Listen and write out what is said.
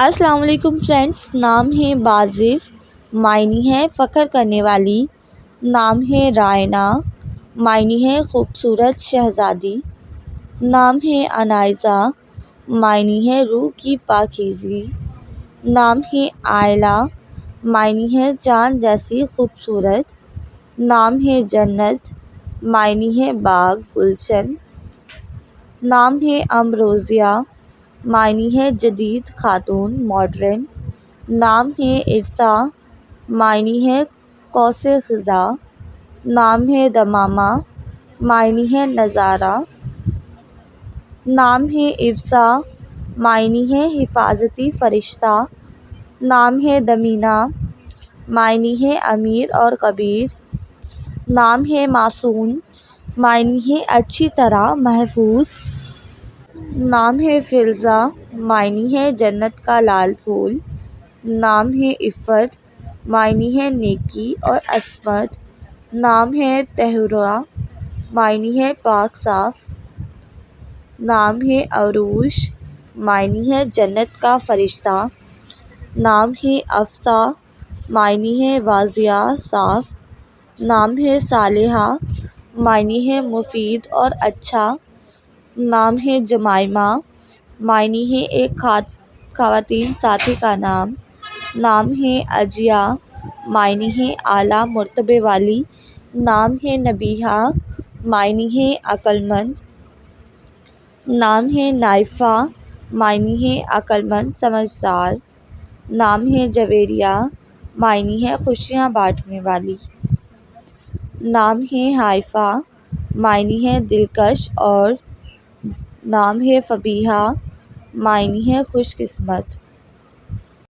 السلام علیکم فرینڈس، نام ہے بازف، معنی ہے فخر کرنے والی۔ نام ہے رائنا، معنی ہے خوبصورت شہزادی۔ نام ہے عنائزہ، معنی ہے روح کی پاکیزگی۔ نام ہے آئلہ، معنی ہے چاند جیسی خوبصورت۔ نام ہے جنت، معنی ہے باغ گلشن۔ نام ہے امروزیہ، معنی ہے جدید خاتون ماڈرن۔ نام ہے ارسا، معنی ہے قوس قزح۔ نام ہے دمامہ، معنی ہے نظارہ۔ نام ہے افسا، معنی ہے حفاظتی فرشتہ۔ نام ہے دمینہ، معنی ہے امیر اور کبیر۔ نام ہے معصوم، معنی ہے اچھی طرح محفوظ۔ نام ہے فلزہ، معنی ہے جنت کا لال پھول۔ نام ہے عفت، معنی ہے نیکی اور عصمت۔ نام ہے طہورا، معنی ہے پاک صاف۔ نام ہے عروش، معنی ہے جنت کا فرشتہ۔ نام ہے افسا، معنی ہے واضح صاف۔ نام ہے صالحہ، معنی ہے مفید اور اچھا۔ نام ہے جمائمہ، معنی ہے ایک خواتین ساتھی کا نام۔ نام ہے عجیہ، معنی ہے اعلیٰ مرتبے والی۔ نام ہے نبیہہ، معنی ہے عقل مند۔ نام ہے نائفہ، معنی ہے عقل مند سمجھدار۔ نام ہے جویریہ، معنی ہے خوشیاں بانٹنے والی۔ نام ہے ہائفہ، معنی ہے دلکش اور۔ نام ہے فبیہہ، معنی ہے خوش قسمت۔